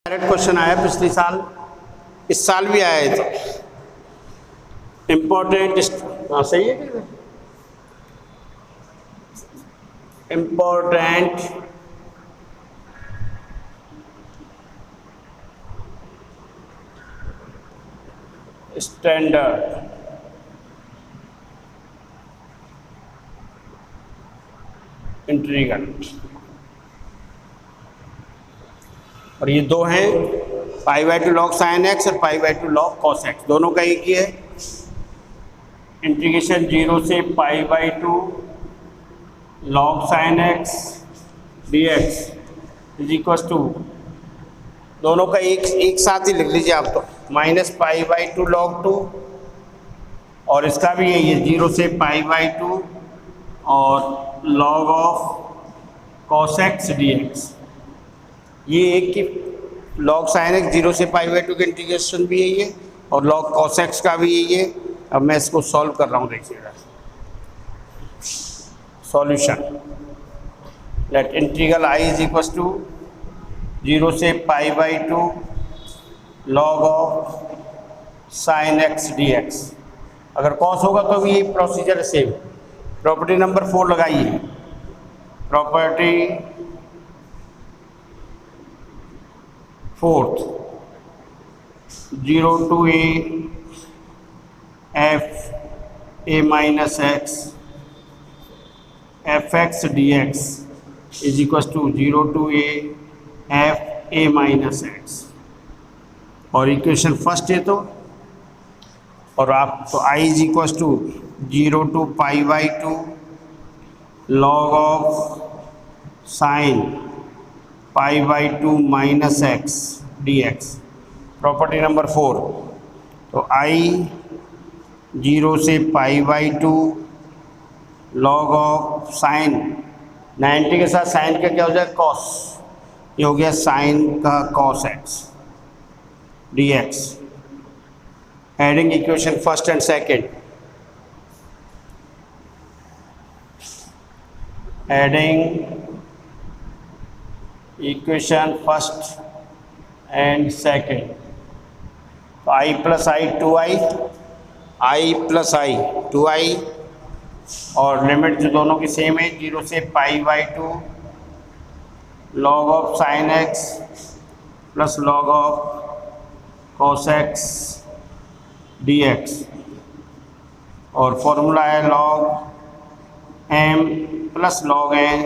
Direct question आया पिछले साल, इस साल भी आया है। तो इम्पोर्टेंट, हाँ सही है, इम्पोर्टेंट स्टैंडर्ड इंटीग्रल, और ये दो हैं, π/2 log sin x और π/2 log cos x, दोनों का एक ही है। इंटीग्रेशन 0 से π/2 log sin x dx is equal to, दोनों का एक साथ ही लिख लीजिए आप, तो -π/2 log 2, और इसका भी यही है 0 से π/2 और log of cos x dx। ये एक की log sin x 0 से π/2 का इंटीग्रेशन भी यही है और log cos x का भी यही है। अब मैं इसको सॉल्व कर रहा हूँ, देखिएगा solution. Let integral I is equal to 0 से π/2 log of sin x dx। अगर cos होगा तो भी ये प्रोसीजर सेम। प्रॉपर्टी नंबर 4 लगाइए, property 4th 0 to a f a minus x fx dx is equals to 0 to a f a minus x, और equation first है तो, और आप तो I is equal to 0 to π/2 log of sine π/2 minus x dx। Property number 4, तो I 0 से π/2 log of sign, 90 के साथ साइन का क्या हो जाए cos, ये हो गया साइन का cos x dx। Adding equation first and second, adding equation first and second, तो I plus I 2i, I plus I 2i, और लिमिट जो दोनों की सेम है 0 से π/2 log of sine x plus log of cos x dx, और formula है log m plus log n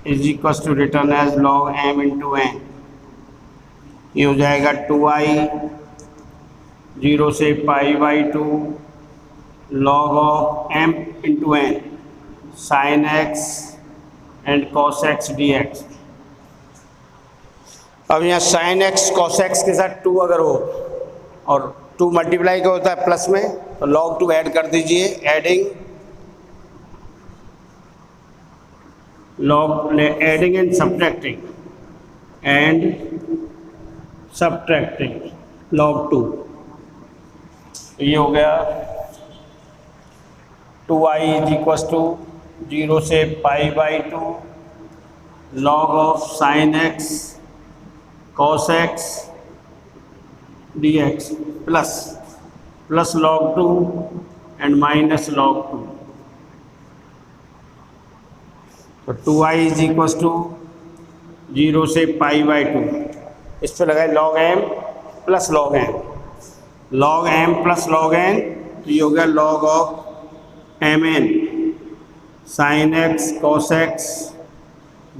is equal to written as log m into n। ये हो जाएगा 2i 0 से π/2 log of m into n sine x and cos x dx। अब यहाँ sign x cos x के साथ 2 अगर हो और 2 मल्टीप्लाई का होता है प्लस में, तो log 2 ऐड कर दीजिए। Adding log, adding and subtracting log 2, ये हो गया 2i इज इक्वल टू 0 से π/2 log of sine x cos x dx plus log 2 and minus log 2, तो 2i इज इक्वल टू 0 से π/2, इस पर लगाए log m plus log n, log m plus log n, तो ये हो गया log of mn sine x cos x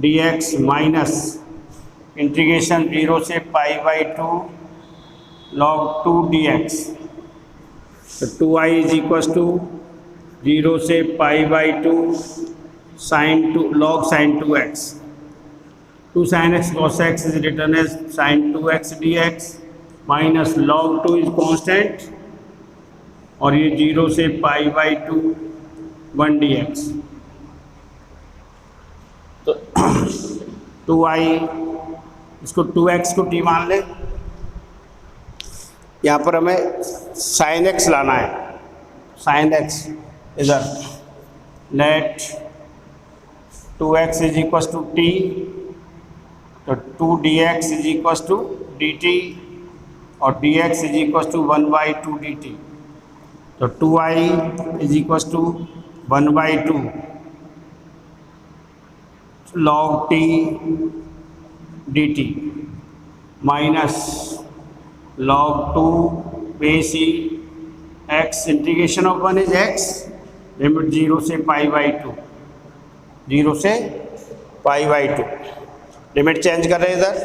dx minus integration 0 से π/2 log 2 dx, तो 2i इज इक्वल टू 0 से π/2 sin 2 log sin 2x, 2 sin x cos x is written as sin 2x dx minus log 2 is constant, और ये 0 से π/2 1 dx, तो 2i, इसको 2x को t मान ले। यहाँ पर हमें sin x लाना है, sin x इधर, लेट 2x is equal to t, तो 2dx is equal to dt और dx is equal to 1/2 dt। तो 2i is equal to 1/2 log t dt minus log 2 base e x integration of 1 is x, limit 0 से π/2, 0 से π/2। Limit change कर रहे हैं इधर।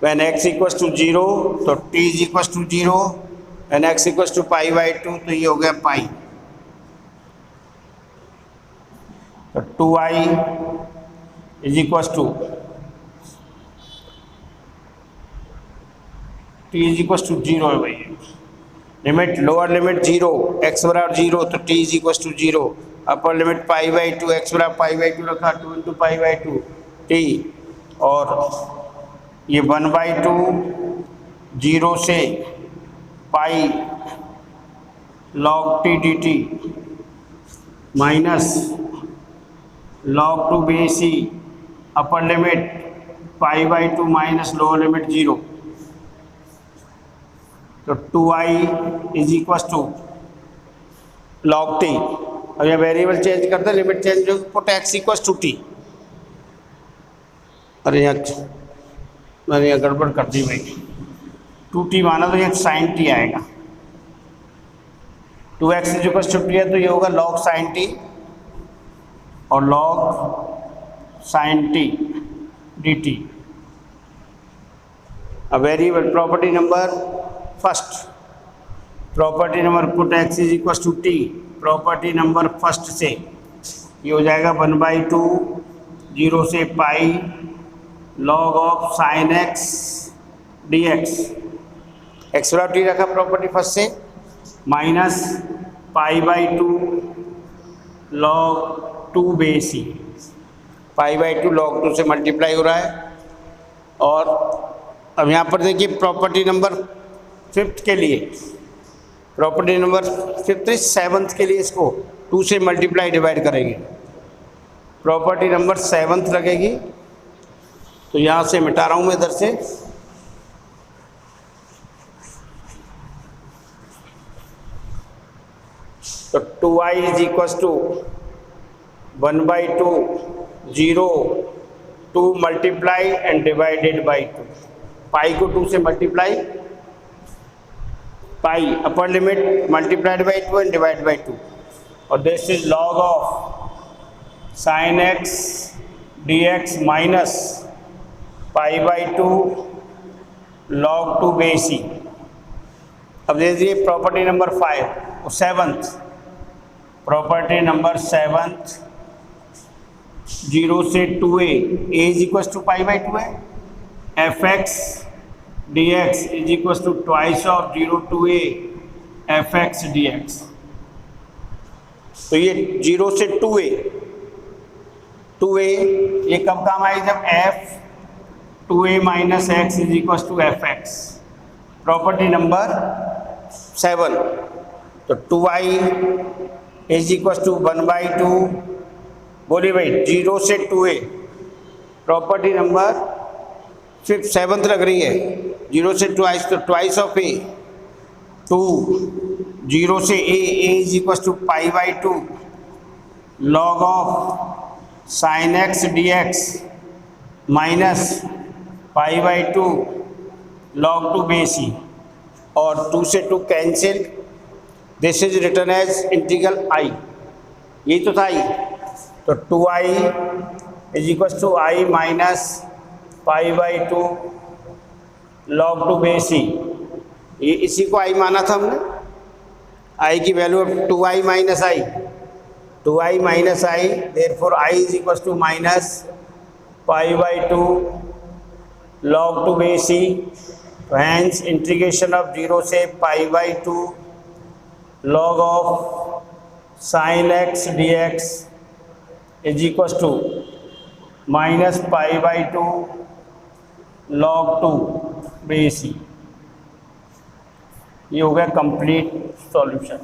When x equals to 0 तो t is equals to 0, when x equals to π/2 तो ये हो गया पाई। तो 2i is equals to t is equals to 0 है भाई। लिमिट लोअर लिमिट 0, x बराबर 0 तो t is equals to 0, upper limit π/2, x बराबर π/2 रखा, 2 इंटू π/2 t, और ये 1/2 0 से pi log t dt minus log 2 base e upper limit π/2 minus lower limit 0। तो 2i is equal to log t। अब यह वेरिएबल चेंज करते हैं, लिमिट चेंज हो, put x equal to t। अरे यहाँ मैंने यहाँ गड़बड़ कर दी भाई, 2t माना तो यहाँ sin t आएगा, 2x is equal to t है तो ये होगा log sin t और log sin t dt। अब variable property number first, property number put x is equal to t, property number first से ये हो जाएगा 1/2 0 से pi log of sine x dx, x बराबर t रखा प्रॉपर्टी फर्स्ट से, minus π/2 log 2 base e, π/2 log 2 से मल्टीप्लाई हो रहा है। और अब यहाँ पर देखिए प्रॉपर्टी नंबर फिफ्थ के लिए, प्रॉपर्टी नंबर फिफ्थ सेवन्थ के लिए इसको 2 से मल्टीप्लाई डिवाइड करेंगे, प्रॉपर्टी नंबर सेवन्थ लगेगी। तो यहाँ से मिटा रहा हूँ मैं इधर से, तो 2i is equal to 1/2 0 2 multiply and divided by 2, pi को 2 से multiply, pi upper limit multiplied by 2 and divide by 2, और this is log of sine x dx minus π/2 log 2 base e। अब देखिए property number 5 seventh, property number seventh 0 से 2a is equal to π/2 है, fx dx is equal to twice of 0 to a fx dx। तो ये 0 से 2a ये कब काम आएगी, जब f 2a minus x is equal to f x, property number 7। तो 2i इज इक्वल टू 1/2, बोलिए भाई 0 से 2a, property number fifth seventh लग रही है, 0 से ट्वाइस तो ट्वाइस ऑफ a, 2 0 से a is equal to π/2 log of sine x dx minus π/2 log 2 base e, और 2 से 2 cancel, this is return as integral i, यही तो था i। तो 2i is equal to i minus π/2 log 2 base e, ये इसी को i माना था हमने, i की value 2i minus i, 2i minus i, therefore i is equal to minus π/2 log 2 base e। तो हैंस इंटीग्रेशन ऑफ 0 से π/2 log of sine x dx is equal to minus π/2 log 2 base e। ये हो गया complete solution.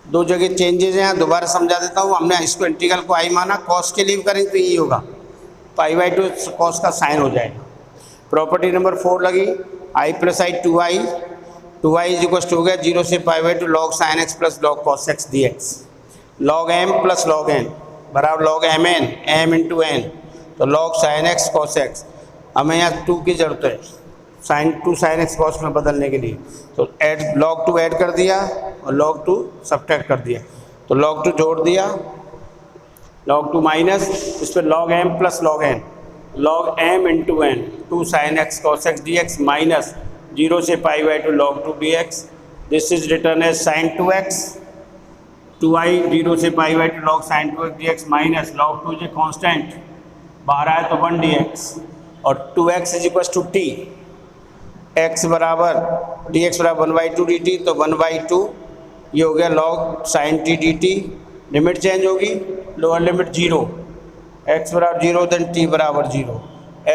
2 जगह changes हैं, यहाँ दोबारा समझा देता हूँ। हमने इसको इंटीग्रल को i माना, कॉस के लिए भी करेंगे तो यही होगा, पाई बाई टू कॉस का साइन हो जाएगा। प्रॉपर्टी नंबर 4 लगी, I plus I 2i is equal to हो गया 0 से pi by two log sine X plus log cos x D X. Log M plus log N बराबर log M N, M into N, तो log sine x cos X. हमें यहाँ 2 की ज़रूरत है साइन एक्स कॉस में बदलने के लिए, तो ऐड लॉग 2 ऐड कर दिया और log 2 सब्ट्रैक्ट कर दिया, तो log 2 जोड़ दिया, log 2 माइनस इस पर log m plus log n, log m into n 2 sine x cos x D x minus 0 से pi by two log 2 d x. This is return as sine 2x, 2i 0 से pi by two log sine 2x d x minus log 2 जो constant बाहर आया तो 1 dx और 2x is equal to t, x बराबर dx बराबर 1/2 dt, तो 1/2 ये हो गया log sine t dt। Limit change होगी, लोअर लिमिट 0, x बराबर 0 देन t बराबर 0,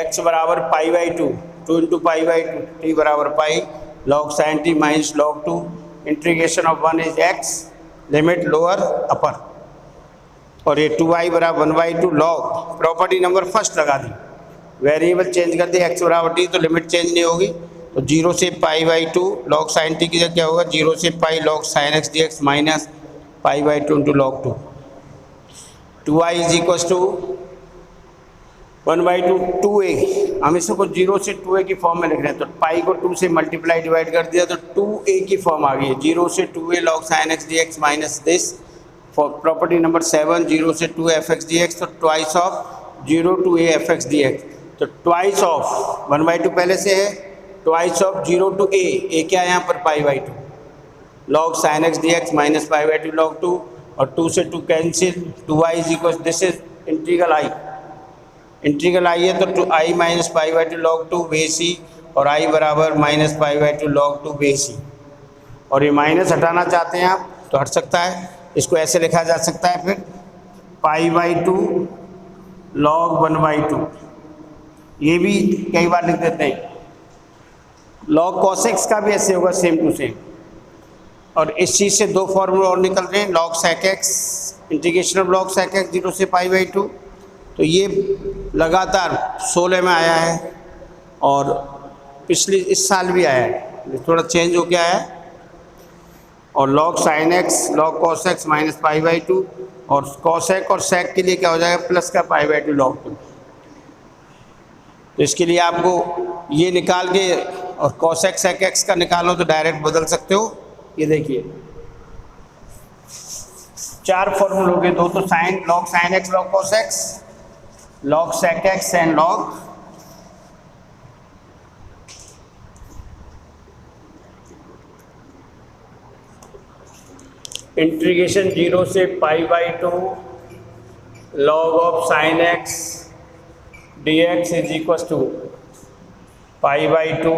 x बराबर pi by 2, 2 into pi by 2, t बराबर pi, log sine t minus log 2, integration of 1 is x, limit lower upper, और ये 2i बराबर 1/2 log, property number first लगा दी, variable change कर दी, x बराबर t, तो लिमिट चेंज नहीं होगी, तो 0 से pi by 2 log sine t की जगह क्या होगा 0 से pi log sine x D x minus pi by 2 into log 2। 2i is equal to 1/2 2a, हम इसको 0 से 2a की फॉर्म में लिख रहे हैं, तो पाई को 2 से मल्टीप्लाई डिवाइड कर दिया तो 2a की फॉर्म आ गई है, 0 से 2a log sine x D x minus this. For property number 7 0 से 2 एफ एक्स डी एक्स, तो twice of 0 to a F x D x, तो ट्वाइस ऑफ 1/2 पहले से है, ट्वाइस ऑफ 0 to a क्या है यहाँ पर पाई by 2 log sine x D x minus pi by 2 log 2, और 2 से 2 cancel, 2i is equal, this is integral i, integral i है तो 2i minus pi by 2 log 2 बेसी, और i बराबर माइनस पाई बाई 2 लॉग 2 बेसी, और ये माइनस हटाना चाहते हैं आप तो हट सकता है, इसको ऐसे लिखा जा सकता है फिर पाई बाई 2 लॉग 1/2, ये भी कई बार लिख देते हैं। लॉग कॉस एक्स का भी ऐसे होगा सेम टू सेम, और इस चीज़ से 2 फॉर्मूला और निकल रहे हैं, log sec x, integration of log sec x 0 से पाई बाई 2, तो ये लगातार 16 में आया है और पिछली इस साल भी आया है, थोड़ा चेंज हो गया है, और log sine x log cos x minus pi by 2, और कॉसेक और सेक के लिए क्या हो जाएगा प्लस का पाई बाई 2 लॉग 2। तो इसके लिए आपको ये निकाल के और कॉसेक सेक एक्स का निकालो तो डायरेक्ट बदल सकते हो। ये देखिए 4 फॉर्मूले हो गए, 2 तो sine log sine x log cos x, log sec x and log integration 0 से pi by 2 log of sine x D x is equal to pi by 2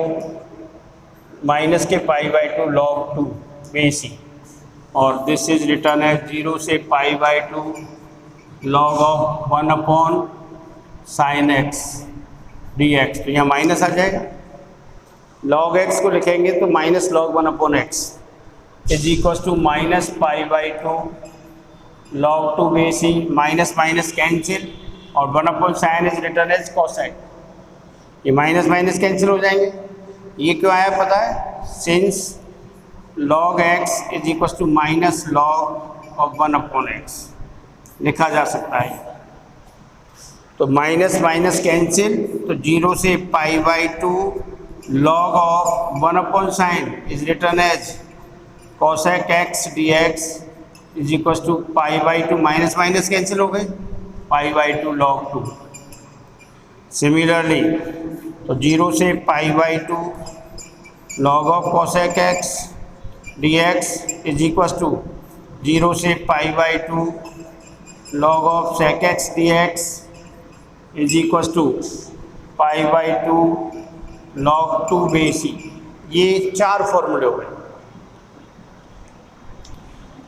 minus के पाई बाई 2 लॉग 2 बेसी, और दिस इज रिटर्न एज 0 से pi by 2 log of 1 upon sign x D x, तो यहाँ minus आ जाएगा, log x को लिखेंगे तो minus log 1 upon x is equal to minus pi by 2 log 2 base e, minus minus cancel, और 1 upon sine is return as cosine, ये minus minus cancel हो जाएंगे। ये क्यों आया पता है, since log x is equal to minus log of 1 upon x लिखा जा सकता है, तो माइनस माइनस कैंसिल, तो 0 से pi by 2 log of 1 upon sine is return as cosec x D x is equal to pi by 2, minus minus cancel हो गए, पाई by 2 log 2। Similarly तो 0 से pi by 2 log of cosec x D x is equal to 0 से pi by 2 log of sec x D x is equal to pi by 2 log 2 base e. ये 4 फॉर्मूले हो गए,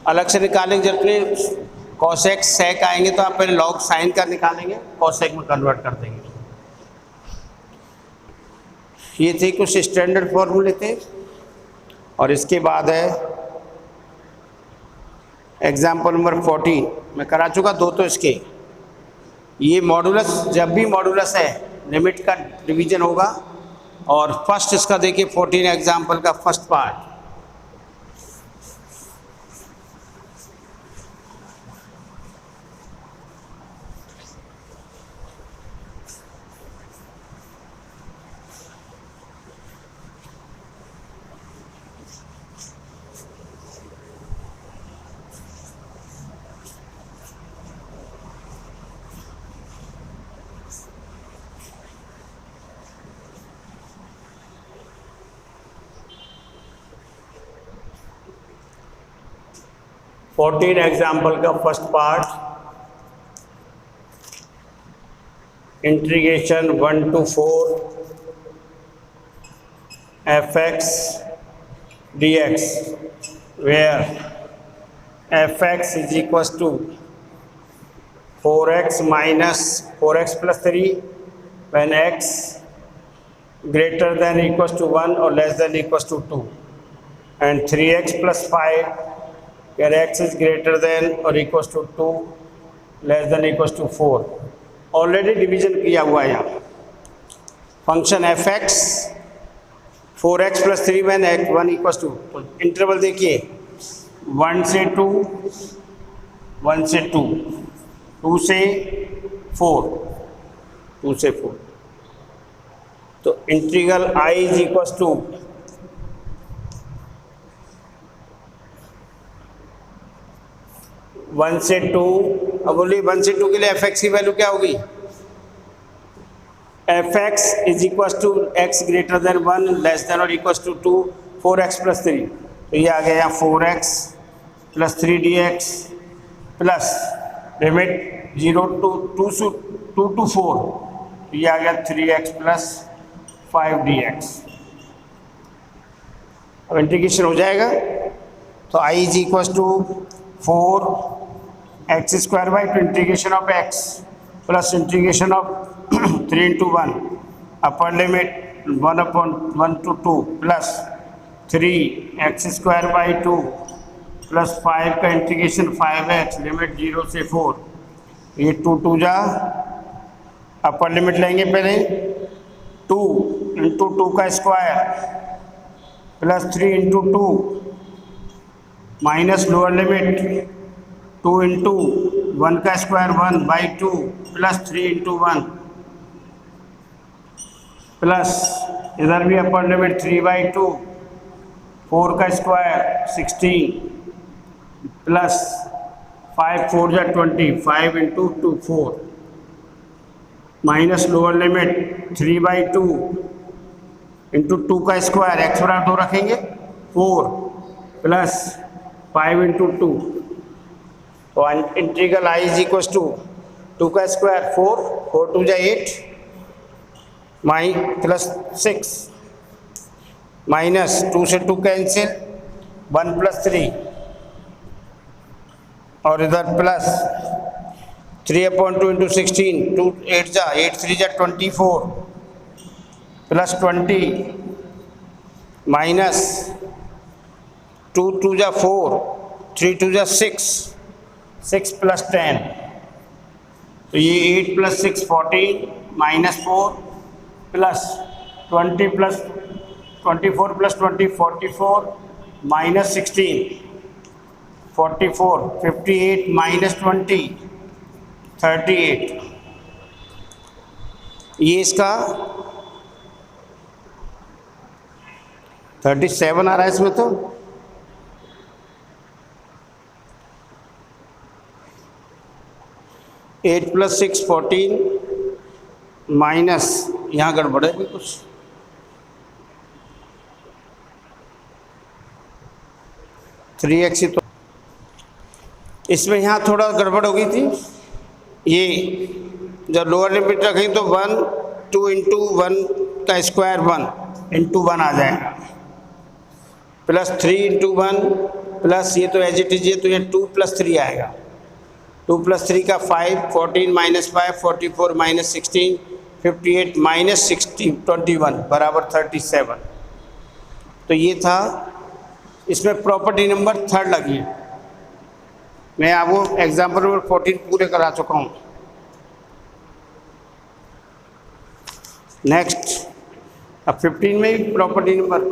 अलग से निकालेंगे जरूरत नहीं, कॉसेक सेक आएंगे तो आप पहले लॉग साइन का निकालेंगे, कॉसेक में कन्वर्ट कर देंगे। ये थे कुछ स्टैंडर्ड फॉर्मूले थे, और इसके बाद है एग्जाम्पल नंबर 14 मैं करा चुका, 2 तो इसके ये मॉडुलस, जब भी मॉडुलस है लिमिट का डिवीजन होगा। और फर्स्ट इसका देखिए 14 एग्जाम्पल का फर्स्ट पार्ट। फोर्टीन एग्जाम्पल का first part, integration 1 to 4 fx dx, where fx is equals to 4x minus 4x plus 3 when x greater than equals to 1 or less than equals to 2, and 3x plus 5 where x is greater than or equals to 2 less than equals to 4। Already division किया हुआ है यहाँ। Function F x 4x plus 3 when x 1 equals to, तो interval देखिए 1 से 2, 1 से 2, 2 से 4, 2 से 4। तो integral I is equal to 1 से 2। अब बोलिए 1 से 2 के लिए एफ एक्स की वैल्यू क्या होगी? F x is equal to x greater than 1 less than और इक्वल टू 2 4x plus 3। तो ये आ गया 4x plus 3 dx plus limit 0 to 2 to 4, ये आ गया 3x plus 5 dx। अब इंटीग्रेशन हो जाएगा तो I is equal to 4x square by integration of x plus integration of 3 into 1 upper limit 1/1 to 2 plus 3x square by 2 plus 5 का integration 5x limit 0 से 4। ये 2 जा अपर लिमिट लेंगे पहले 2 into 2 का square plus 3 into 2 minus lower limit 2 into 1 का square 1 by 2 plus 3 into 1 plus इधर भी अपर लिमिट 3 by 2 4 का स्क्वायर 16 प्लस 5 4 जा 20 5 into 2 4 minus lower limit 3 by 2 into 2 का स्क्वायर x बराबर 2 रखेंगे 4 प्लस 5 into 2। तो integral I is equal to 2 का स्क्वायर 4 4 2 जा 8 माइ प्लस 6 माइनस 2 से 2 कैंसिल 1 plus 3 और इधर प्लस 3/2 into 16 2 8 जा 8 3 जा 24 प्लस 20 माइनस 2 2 जा 4 3 2 जा 6 6 plus 10। तो ये 8 plus 6 14 minus 4 plus 20 plus 24 plus 20 44 minus 16 44 58 minus 20 38। ये इसका 37 आ रहा है इसमें। तो एट प्लस 6 14 माइनस यहाँ गड़बड़ है भी कुछ 3x ही। तो इसमें यहाँ थोड़ा गड़बड़ हो गई थी। ये जब लोअर लिमिट रखें तो 1 2 into 1 का स्क्वायर 1 into 1 आ जाएगा प्लस 3 into 1 प्लस ये तो एज इट इज, ये तो ये 2 plus 3 आएगा 2 plus 3 का 5 14 minus 5 44 minus 16 58 minus 16 21 बराबर 37। तो ये था, इसमें प्रॉपर्टी नंबर 3 लगी है। मैं आपको एग्जाम्पल नंबर 14 पूरे करा चुका हूँ। नेक्स्ट, अब 15 में भी प्रॉपर्टी नंबर